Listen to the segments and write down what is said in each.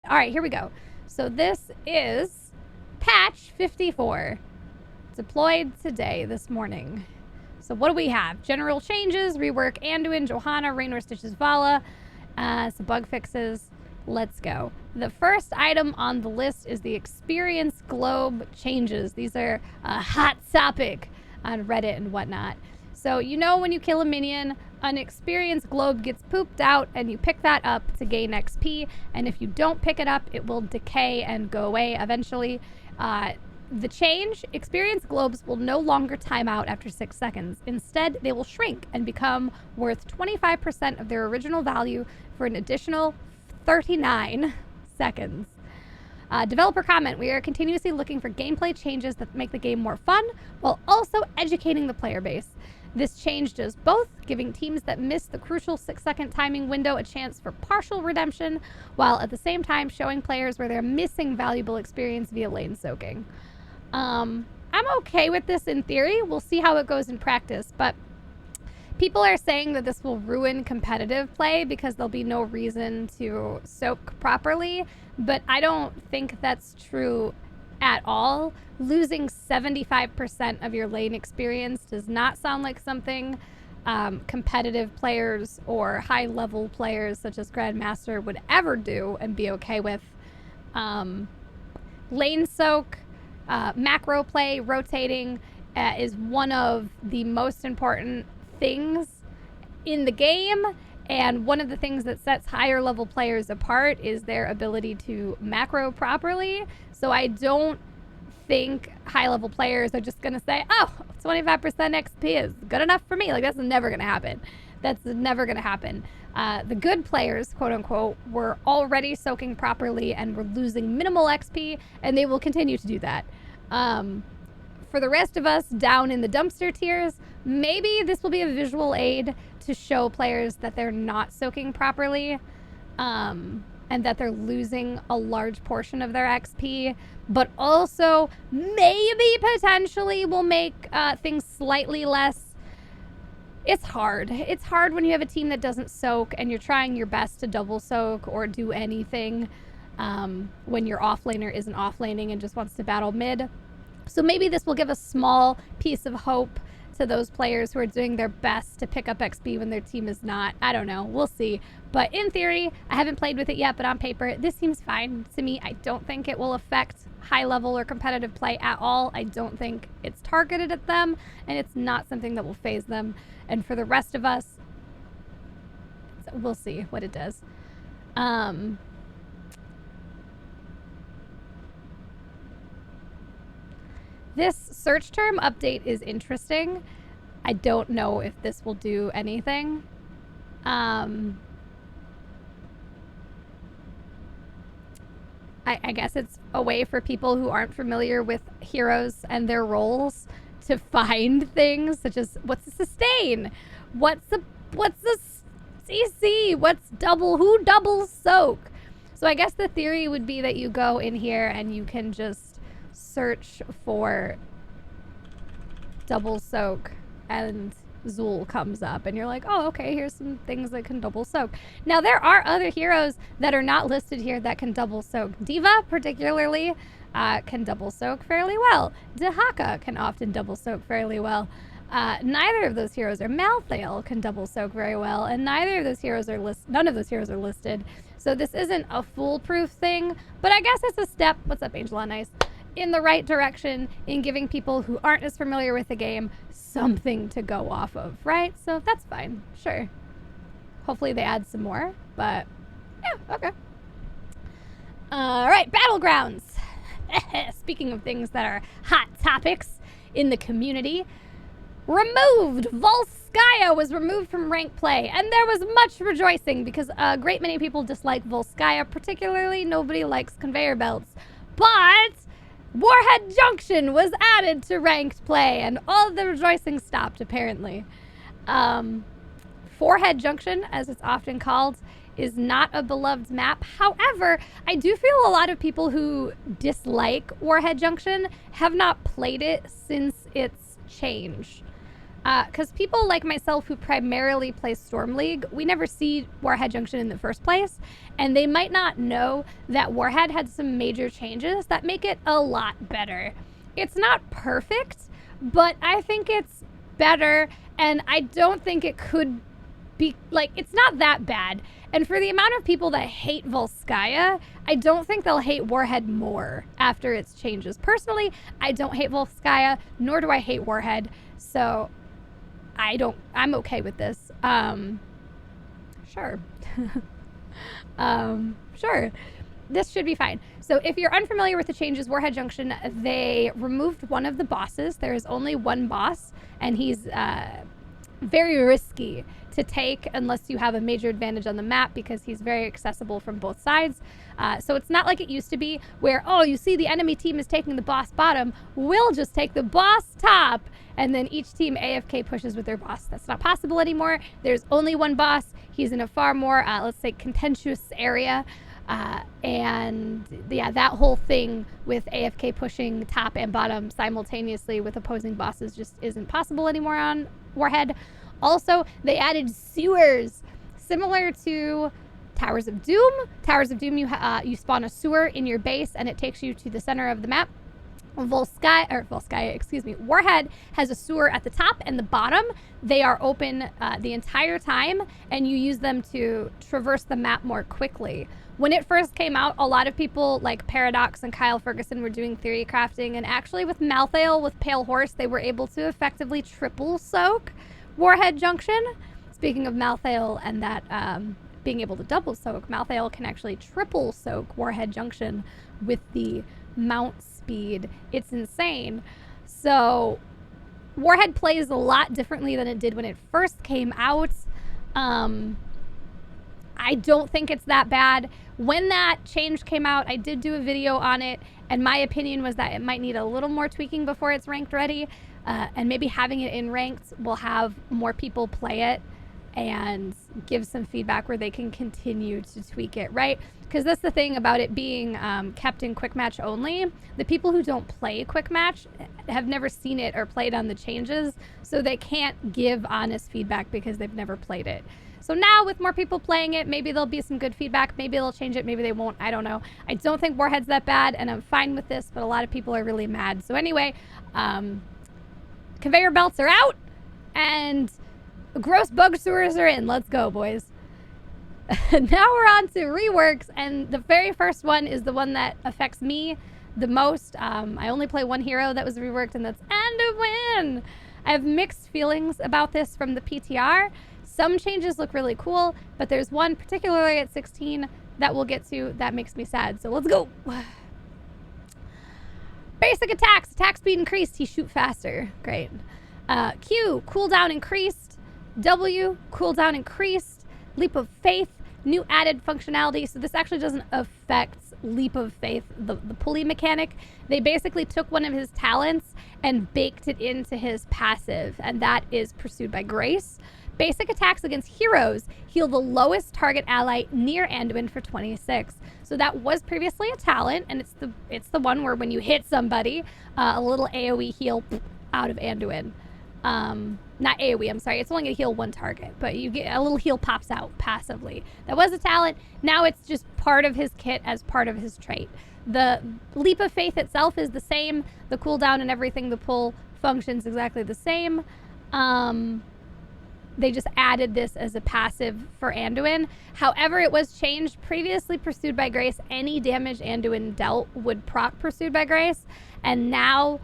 All right, here we go. So this is patch 54. Deployed today, this morning. So what do we have? General changes, rework Anduin, Johanna, Raynor Stitches Vala, some bug fixes. Let's go. The first item on the list is the experience globe changes. These are a hot topic on Reddit and whatnot. So you know when you kill a minion, an experience globe gets pooped out and you pick that up to gain XP, and if you don't pick it up, it will decay and go away eventually. The change, experience globes will no longer time out after 6 seconds. Instead, they will shrink and become worth 25% of their original value for an additional 39 seconds. Developer comment, we are continuously looking for gameplay changes that make the game more fun while also educating the player base. This change does both, giving teams that miss the crucial 6-second timing window a chance for partial redemption, while at the same time showing players where they're missing valuable experience via lane soaking. I'm okay with this in theory. We'll see how it goes in practice, but people are saying that this will ruin competitive play because there'll be no reason to soak properly, but I don't think that's true at all. Losing 75% of your lane experience does not sound like something competitive players or high-level players such as Grandmaster would ever do and be okay with. Lane soak, macro play, rotating is one of the most important things in the game, and one of the things that sets higher level players apart is their ability to macro properly. So I don't think high level players are just gonna say, oh, 25% XP is good enough for me. Like, that's never gonna happen. That's never gonna happen. The good players, quote unquote, were already soaking properly and were losing minimal XP, and they will continue to do that. For the rest of us down in the dumpster tiers, maybe this will be a visual aid to show players that they're not soaking properly, and that they're losing a large portion of their XP, but also maybe potentially will make things slightly less. It's hard. It's hard when you have a team that doesn't soak and you're trying your best to double soak or do anything when your offlaner isn't offlaning and just wants to battle mid. So maybe this will give a small piece of hope to those players who are doing their best to pick up XP when their team is not. I don't know. We'll see. But in theory, I haven't played with it yet, but on paper, this seems fine to me. I don't think it will affect high level or competitive play at all. I don't think it's targeted at them, and it's not something that will phase them. And for the rest of us, we'll see what it does. This search term update is interesting. I don't know if this will do anything. I guess it's a way for people who aren't familiar with heroes and their roles to find things such as what's a sustain? What's the CC? Who doubles soak? So I guess the theory would be that you go in here and you can just search for double soak and Zool comes up and you're like, oh, okay, here's some things that can double soak. Now there are other heroes that are not listed here that can double soak. Diva particularly can double soak fairly well. Dehaka can often double soak fairly well. Neither of those heroes are Malthael can double soak very well, and none of those heroes are listed. So this isn't a foolproof thing, but I guess it's a step. What's up, Angel on Ice? In the right direction in giving people who aren't as familiar with the game something to go off of, right? So that's fine, sure. Hopefully they add some more, but yeah, okay. All right, Battlegrounds. Speaking of things that are hot topics in the community, removed. Volskaya was removed from ranked play, and there was much rejoicing because a great many people dislike Volskaya, particularly nobody likes conveyor belts. But Warhead Junction was added to ranked play, and all the rejoicing stopped, apparently. Forehead Junction, as it's often called, is not a beloved map. However, I do feel a lot of people who dislike Warhead Junction have not played it since its change. Because people like myself who primarily play Storm League, we never see Warhead Junction in the first place, and they might not know that Warhead had some major changes that make it a lot better. It's not perfect, but I think it's better, and I don't think it could be, like, it's not that bad. And for the amount of people that hate Volskaya, I don't think they'll hate Warhead more after its changes. Personally, I don't hate Volskaya, nor do I hate Warhead, so I'm okay with this. Sure. Sure. This should be fine. So if you're unfamiliar with the changes, Warhead Junction, they removed one of the bosses. There is only one boss, and he's very risky to take unless you have a major advantage on the map, because he's very accessible from both sides. So it's not like it used to be where, oh, you see the enemy team is taking the boss bottom, we'll just take the boss top, and then each team AFK pushes with their boss. That's not possible anymore. There's only one boss. He's in a far more, let's say, contentious area. And yeah, that whole thing with AFK pushing top and bottom simultaneously with opposing bosses just isn't possible anymore on Warhead. Also, they added sewers, similar to Towers of Doom. Towers of Doom, you spawn a sewer in your base, and it takes you to the center of the map. Warhead has a sewer at the top and the bottom. They are open the entire time, and you use them to traverse the map more quickly. When it first came out, a lot of people like Paradox and Kyle Ferguson were doing theory crafting, and actually with Malthael, with Pale Horse, they were able to effectively triple soak Warhead Junction. Speaking of Malthael and that being able to double soak, Malthael can actually triple soak Warhead Junction with the mount speed. It's insane. So Warhead plays a lot differently than it did when it first came out. I don't think it's that bad. When that change came out, I did do a video on it, and my opinion was that it might need a little more tweaking before it's ranked ready, and maybe having it in ranked will have more people play it and give some feedback where they can continue to tweak it, right? Because that's the thing about it being kept in quick match only. The people who don't play quick match have never seen it or played on the changes, so they can't give honest feedback because they've never played it. So now with more people playing it, maybe there'll be some good feedback. Maybe they'll change it. Maybe they won't. I don't know. I don't think Warhead's that bad, and I'm fine with this, but a lot of people are really mad. So anyway, conveyor belts are out, and gross bug sewers are in. Let's go, boys. Now we're on to reworks, and the very first one is the one that affects me the most. I only play one hero that was reworked, and that's Anduin. I have mixed feelings about this from the PTR. Some changes look really cool, but there's one, particularly at 16, that we'll get to that makes me sad. So let's go. Basic attacks. Attack speed increased. He shoot faster. Great. Q, cooldown increased. W, cooldown increased. Leap of Faith, new added functionality. So this actually doesn't affect Leap of Faith, the pulley mechanic. They basically took one of his talents and baked it into his passive, and that is Pursued by Grace. Basic attacks against heroes heal the lowest target ally near Anduin for 26. So that was previously a talent, and it's the one where when you hit somebody, a little AoE heal out of Anduin. Not AoE, I'm sorry. It's only going to heal one target, but you get a little heal pops out passively. That was a talent. Now it's just part of his kit as part of his trait. The Leap of Faith itself is the same. The cooldown and everything, the pull functions exactly the same. They just added this as a passive for Anduin. However, it was changed. Previously Pursued by Grace, any damage Anduin dealt would proc Pursued by Grace, and now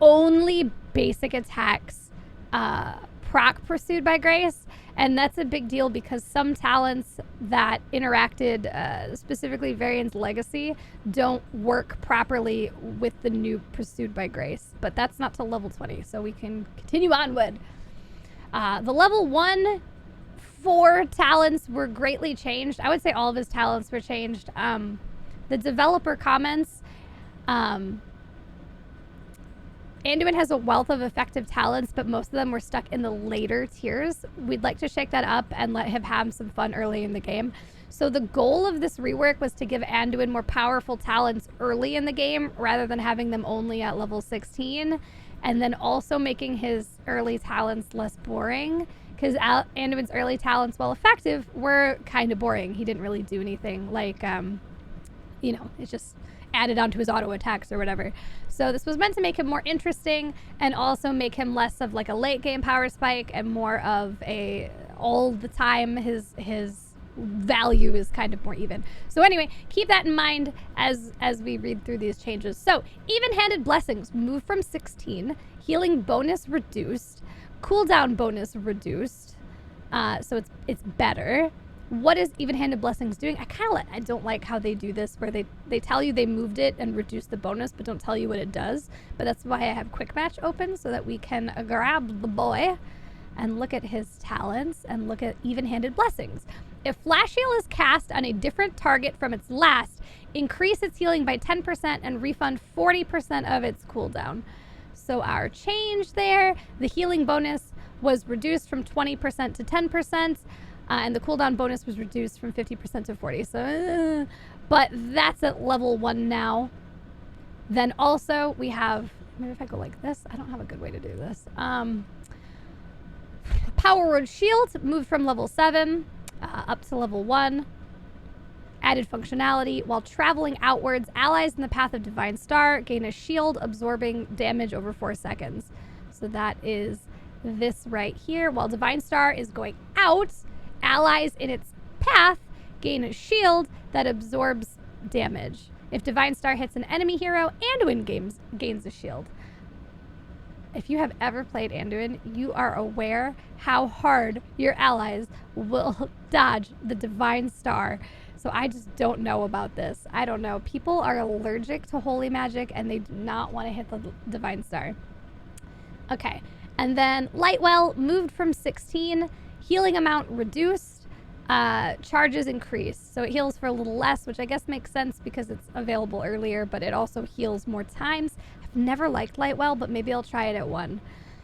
only basic attacks proc Pursued by Grace. And that's a big deal because some talents that interacted, specifically Varian's Legacy, don't work properly with the new Pursued by Grace. But that's not till level 20, so we can continue onward. The level 1 4 talents were greatly changed. I would say all of his talents were changed. The developer comments, Anduin has a wealth of effective talents, but most of them were stuck in the later tiers. We'd like to shake that up and let him have some fun early in the game. So the goal of this rework was to give Anduin more powerful talents early in the game rather than having them only at level 16. and then also making his early talents less boring, because Anduin's early talents, while effective, were kind of boring. He didn't really do anything, like, you know, it's just added onto his auto attacks or whatever. So this was meant to make him more interesting and also make him less of like a late game power spike and more of a all the time his value is kind of more even. So anyway, keep that in mind as we read through these changes. So even-handed blessings move from 16, healing bonus reduced, cooldown bonus reduced. So it's better. What is even-handed blessings doing? I don't like how they do this, where they tell you they moved it and reduced the bonus, but don't tell you what it does. But that's why I have quick match open, so that we can grab the boy and look at his talents and look at even-handed blessings. If Flash Heal is cast on a different target from its last, increase its healing by 10% and refund 40% of its cooldown. So our change there, the healing bonus was reduced from 20% to 10%. And the cooldown bonus was reduced from 50% to 40%. So, but that's at level 1 now. Then also we have, maybe if I go like this, I don't have a good way to do this. Power Word Shield moved from level 7 up to level 1. Added functionality. While traveling outwards, allies in the path of Divine Star gain a shield absorbing damage over 4 seconds. So that is this right here. While Divine Star is going out, allies in its path gain a shield that absorbs damage. If Divine Star hits an enemy hero, Anduin gains a shield. If you have ever played Anduin, you are aware how hard your allies will dodge the Divine Star. So I just don't know about this. I don't know. People are allergic to holy magic and they do not want to hit the Divine Star. Okay. And then Lightwell moved from 16. Healing amount reduced, charges increased. So it heals for a little less, which I guess makes sense because it's available earlier, but it also heals more times. I've never liked Lightwell, but maybe I'll try it at 1.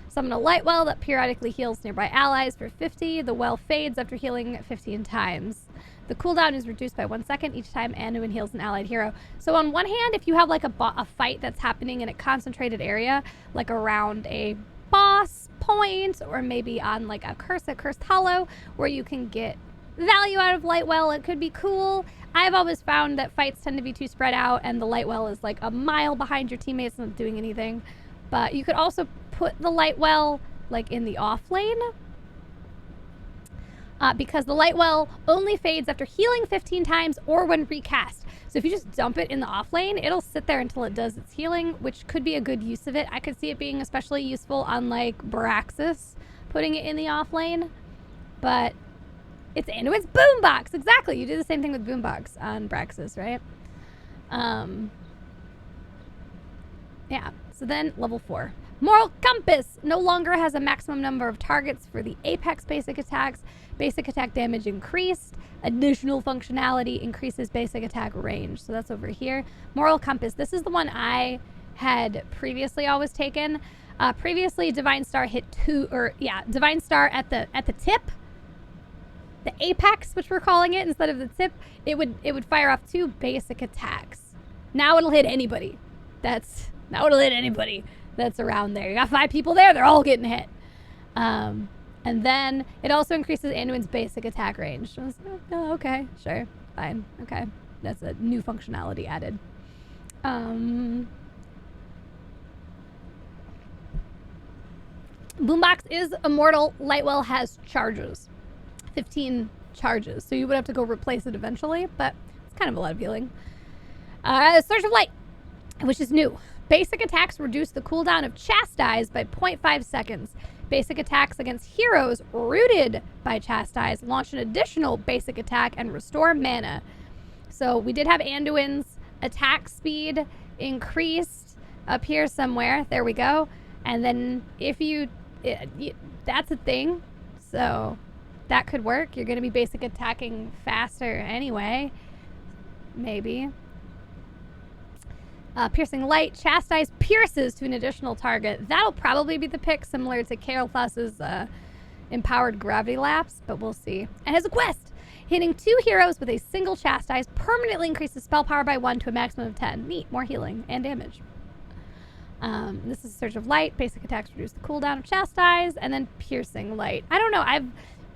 Summon a Lightwell that periodically heals nearby allies for 50. The well fades after healing 15 times. The cooldown is reduced by 1 second each time Anduin heals an allied hero. So on one hand, if you have like a fight that's happening in a concentrated area, like around a boss point, or maybe on like a cursed hollow, where you can get value out of Lightwell, it could be cool. I've always found that fights tend to be too spread out and the Lightwell is like a mile behind your teammates not doing anything. But you could also put the Lightwell like in the off lane, because the Lightwell only fades after healing 15 times or when recast. So if you just dump it in the off lane, it'll sit there until it does its healing, which could be a good use of it. I could see it being especially useful on like Braxis, putting it in the off lane. But it's Anduin's Boombox. Exactly. You do the same thing with Boombox on Braxis, right? Yeah. So then level 4. Moral Compass no longer has a maximum number of targets for the Apex basic attacks. Basic attack damage increased. Additional functionality increases basic attack range. So that's over here. Moral Compass. This is the one I had previously always taken. Previously, Divine Star hit Divine Star at the tip. The apex, which we're calling it, instead of the tip, it would fire off 2 basic attacks. Now it'll hit anybody. Now it'll hit anybody that's around there. You got 5 people there, they're all getting hit. And then it also increases Anduin's basic attack range. So I was like, oh, okay, sure, fine, okay. That's a new functionality added. Boombox is immortal. Lightwell has charges. 15 charges. So you would have to go replace it eventually, but it's kind of a lot of healing. Surge of Light, which is new. Basic attacks reduce the cooldown of Chastise by 0.5 seconds. Basic attacks against heroes rooted by Chastise launch an additional basic attack and restore mana. So we did have Anduin's attack speed increased up here somewhere. There we go. And then if that's a thing. So that could work. You're going to be basic attacking faster anyway. Maybe. Piercing Light. Chastise pierces to an additional target. That'll probably be the pick, similar to Kael'thas's Empowered Gravity Lapse, but we'll see. And has a quest. Hitting 2 heroes with a single Chastise permanently increases spell power by 1 to a maximum of 10. Neat. More healing and damage. This is Surge of Light. Basic attacks reduce the cooldown of Chastise, and then Piercing Light. I don't know.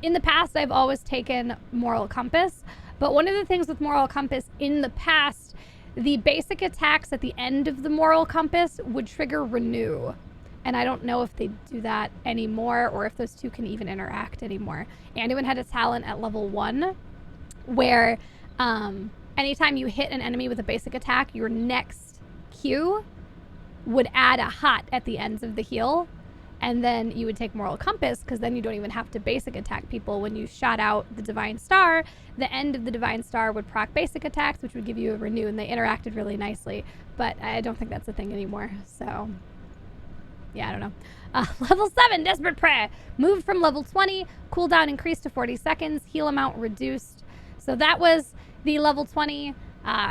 In the past, I've always taken Moral Compass, but one of the things with Moral Compass in the past, the basic attacks at the end of the Moral Compass would trigger Renew. And I don't know if they do that anymore or if those two can even interact anymore. Anduin had a talent at level 1 where anytime you hit an enemy with a basic attack, your next Q would add a hot at the ends of the heal. And then you would take Moral Compass, because then you don't even have to basic attack people. When you shot out the Divine Star, the end of the Divine Star would proc basic attacks, which would give you a Renew, and they interacted really nicely. But I don't think that's a thing anymore, so... yeah, I don't know. Level 7, Desperate Prayer. Moved from level 20. Cooldown increased to 40 seconds. Heal amount reduced. So that was the level 20.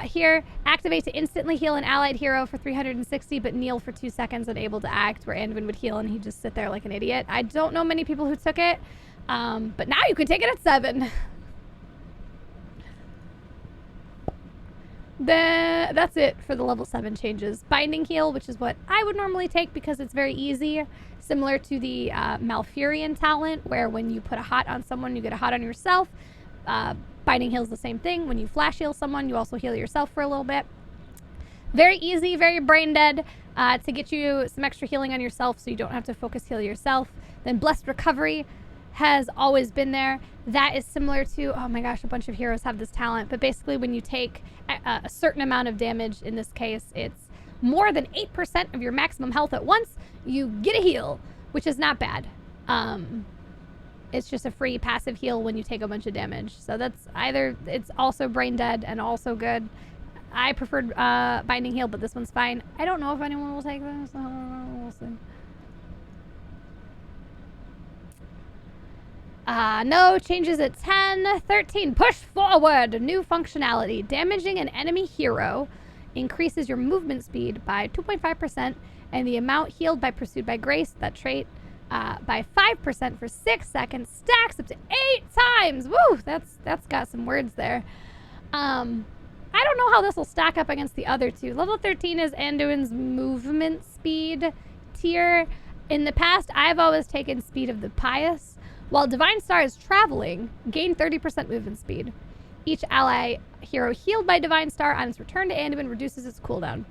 Here, activate to instantly heal an allied hero for 360, but kneel for 2 seconds unable to act, where Anduin would heal and he'd just sit there like an idiot. I don't know many people who took it, but now you can take it at 7. That's it for the level 7 changes. Binding Heal, which is what I would normally take because it's very easy, similar to the Malfurion talent, where when you put a hot on someone, you get a hot on yourself. Binding Heal is the same thing. When you flash heal someone, you also heal yourself for a little bit. Very easy, very brain dead to get you some extra healing on yourself so you don't have to focus heal yourself. Then Blessed Recovery has always been there. That is similar to, oh my gosh, a bunch of heroes have this talent, but basically when you take a certain amount of damage, in this case, it's more than 8% of your maximum health at once, you get a heal, which is not bad. It's just a free passive heal when you take a bunch of damage. So that's either, it's also brain dead and also good. I preferred Binding Heal, but this one's fine. I don't know if anyone will take this. We'll see. No changes at 10. 13, Push Forward. New functionality. Damaging an enemy hero increases your movement speed by 2.5% and the amount healed by Pursued by Grace, that trait, by 5% for 6 seconds. Stacks up to 8 times. Woo! That's got some words there. I don't know how this will stack up against the other two. Level 13 is Anduin's movement speed tier. In the past, I've always taken Speed of the Pious. While Divine Star is traveling, gain 30% movement speed. Each ally hero healed by Divine Star on its return to Anduin reduces its cooldown.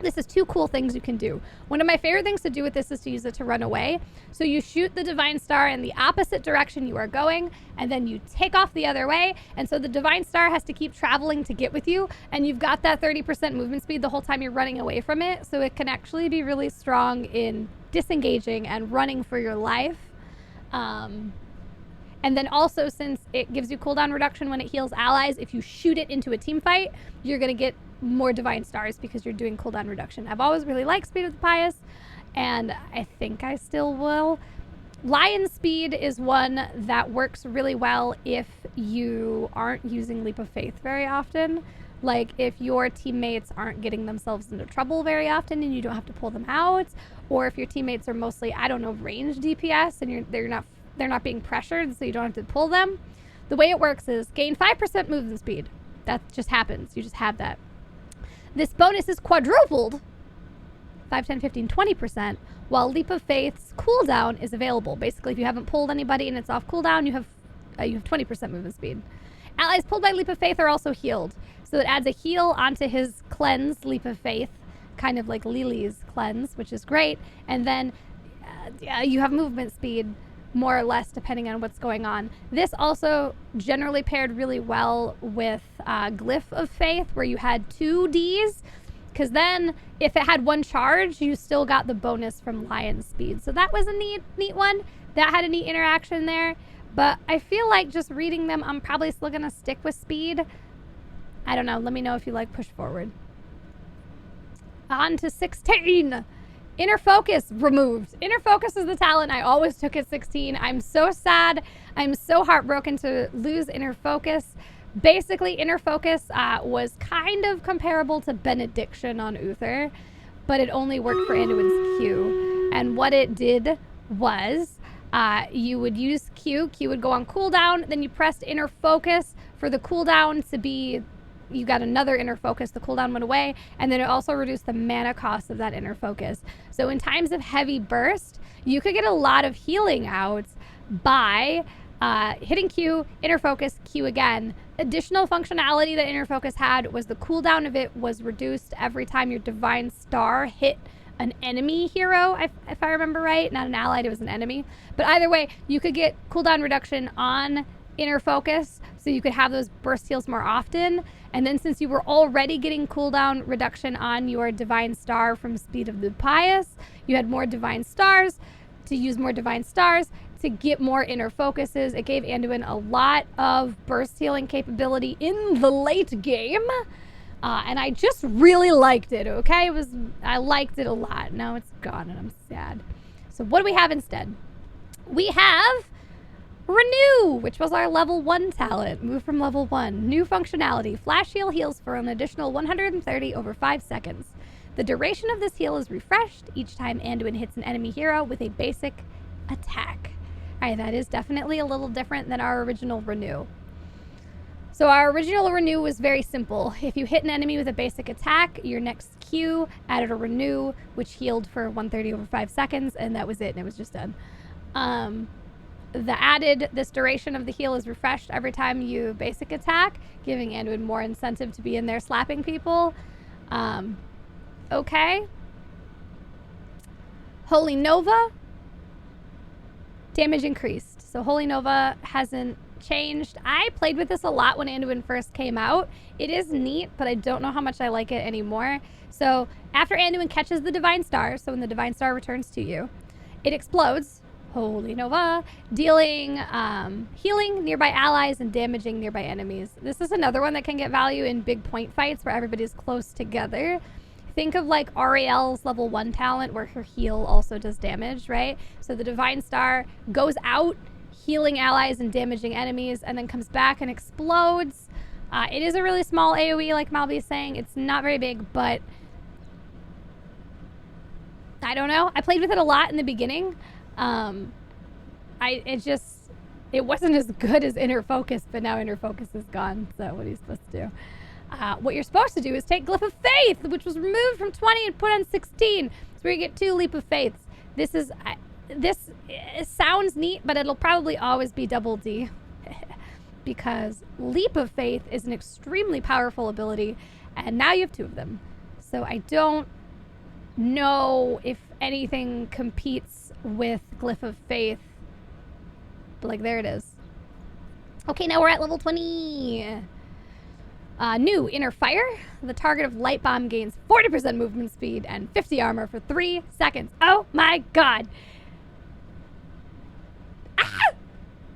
This is 2 cool things you can do. One of my favorite things to do with this is to use it to run away. So you shoot the Divine Star in the opposite direction you are going, and then you take off the other way. And so the Divine Star has to keep traveling to get with you, and you've got that 30% movement speed the whole time you're running away from it. So it can actually be really strong in disengaging and running for your life. And then also, since it gives you cooldown reduction when it heals allies, if you shoot it into a team fight, you're going to get more Divine Stars because you're doing cooldown reduction. I've always really liked Speed of the Pious, and I think I still will. Lion Speed is one that works really well if you aren't using Leap of Faith very often. Like if your teammates aren't getting themselves into trouble very often and you don't have to pull them out, or if your teammates are mostly, I don't know, range DPS and they're not being pressured, so you don't have to pull them. The way it works is gain 5% movement speed. That just happens. You just have that. This bonus is quadrupled, 5, 10, 15, 20%, while Leap of Faith's cooldown is available. Basically, if you haven't pulled anybody and it's off cooldown, you have 20% movement speed. Allies pulled by Leap of Faith are also healed. So it adds a heal onto his cleanse, Leap of Faith, kind of like Lily's cleanse, which is great. And then you have movement speed, more or less, depending on what's going on. This also generally paired really well with Glyph of Faith, where you had 2 Ds, because then if it had 1 charge, you still got the bonus from Lion Speed. So that was a neat one. That had a neat interaction there. But I feel like just reading them, I'm probably still going to stick with Speed. I don't know. Let me know if you like Push Forward. On to 16. Inner Focus removed. Inner Focus is the talent I always took at 16. I'm so sad. I'm so heartbroken to lose Inner Focus. Basically, Inner Focus was kind of comparable to Benediction on Uther, but it only worked for Anduin's Q. And what it did was you would use Q. Q would go on cooldown. Then you pressed Inner Focus for the cooldown to be you got another inner focus, the cooldown went away, and then it also reduced the mana cost of that inner focus. So in times of heavy burst, you could get a lot of healing out by hitting Q, inner focus, Q again. Additional functionality that inner focus had was the cooldown of it was reduced every time your divine star hit an enemy hero, if I remember right. Not an allied, it was an enemy. But either way, you could get cooldown reduction on inner focus, so you could have those burst heals more often. And then since you were already getting cooldown reduction on your divine star from Speed of the Pious, you had more divine stars to use more divine stars to get more inner focuses. It gave Anduin a lot of burst healing capability in the late game. And I just really liked it, okay? I liked it a lot. Now it's gone and I'm sad. So what do we have instead? We have Renew, which was our level 1 talent. Move from level 1. New functionality. Flash heal heals for an additional 130 over 5 seconds. The duration of this heal is refreshed each time Anduin hits an enemy hero with a basic attack. All right, that is definitely a little different than our original Renew. So our original Renew was very simple. If you hit an enemy with a basic attack, your next Q added a Renew, which healed for 130 over 5 seconds, and that was it, and it was just done. This duration of the heal is refreshed every time you basic attack, giving Anduin more incentive to be in there slapping people. Okay. Holy Nova, damage increased. So Holy Nova hasn't changed. I played with this a lot when Anduin first came out. It is neat, but I don't know how much I like it anymore. So after Anduin catches the Divine Star, so when the Divine Star returns to you, it explodes, Holy Nova, dealing healing nearby allies and damaging nearby enemies. This is another one that can get value in big point fights where everybody's close together. Think of like Ariel's level 1 talent where her heal also does damage, right? So the Divine Star goes out, healing allies and damaging enemies, and then comes back and explodes. It is a really small AoE, like Malby is saying. It's not very big, but I don't know. I played with it a lot in the beginning. It wasn't as good as Inner Focus, but now Inner Focus is gone. So what are you supposed to do? What you're supposed to do is take Glyph of Faith, which was removed from 20 and put on 16. So where you get 2 Leap of Faiths. This sounds neat, but it'll probably always be double D. Because Leap of Faith is an extremely powerful ability, and now you have 2 of them. So I don't know if anything competes with Glyph of Faith. But like, there it is. Okay, now we're at level 20. New Inner Fire. The target of Lightbomb gains 40% movement speed and 50 armor for 3 seconds. Oh my god.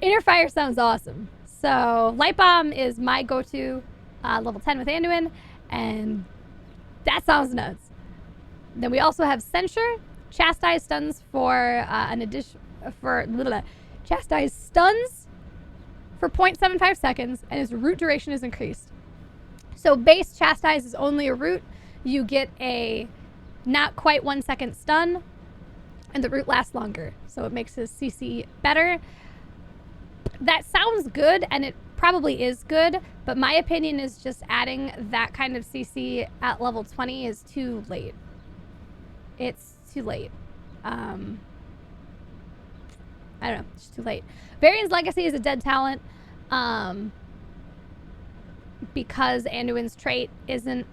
Inner Fire sounds awesome. So Lightbomb is my go-to level 10 with Anduin, and that sounds nuts. Then we also have Censure. Chastise stuns for Chastise stuns for 0.75 seconds, and his root duration is increased. So base Chastise is only a root. You get a not quite 1 second stun, and the root lasts longer. So it makes his CC better. That sounds good, and it probably is good, but my opinion is just adding that kind of CC at level 20 is too late. It's too late. I don't know. It's too late. Varian's Legacy is a dead talent because Anduin's trait isn't...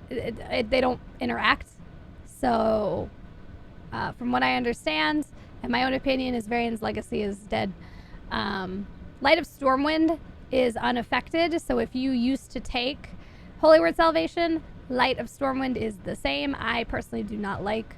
they don't interact. So, from what I understand, and my own opinion is Varian's Legacy is dead. Light of Stormwind is unaffected, so if you used to take Holy Word Salvation, Light of Stormwind is the same. I personally do not like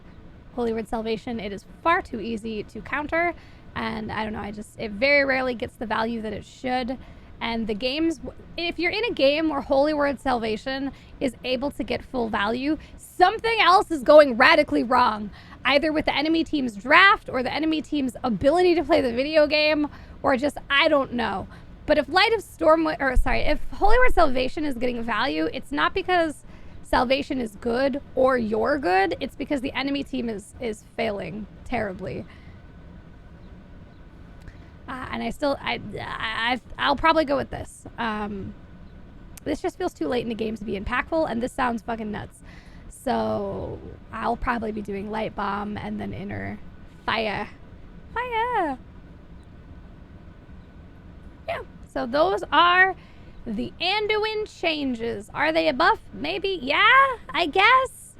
Holy Word Salvation. It is far too easy to counter, and I don't know, it very rarely gets the value that it should. And the games, if you're in a game where Holy Word Salvation is able to get full value, something else is going radically wrong, either with the enemy team's draft or the enemy team's ability to play the video game, or just, I don't know. But if if Holy Word Salvation is getting value, it's not because Salvation is good or you're good, it's because the enemy team is failing terribly. And I'll probably go with this. This just feels too late in the game to be impactful, and this sounds fucking nuts. So I'll probably be doing Lightbomb and then Inner Fire. Fire! Yeah, so those are the Anduin changes. Are they a buff? Maybe. Yeah, I guess.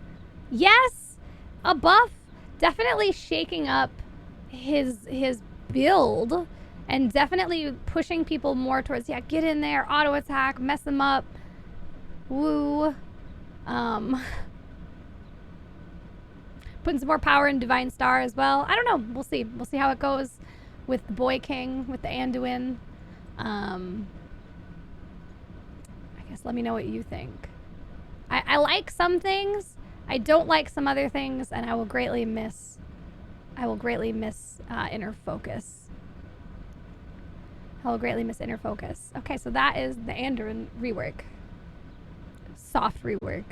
Yes, a buff. Definitely shaking up his build and definitely pushing people more towards, yeah, get in there, auto attack, mess them up. Woo. Putting some more power in Divine Star as well. I don't know. We'll see. We'll see how it goes with the Boy King, with the Anduin. I guess let me know what you think. I like some things. I don't like some other things, and I will greatly miss Inner Focus. I will greatly miss Inner Focus. Okay, so that is the Anduin rework. Soft rework.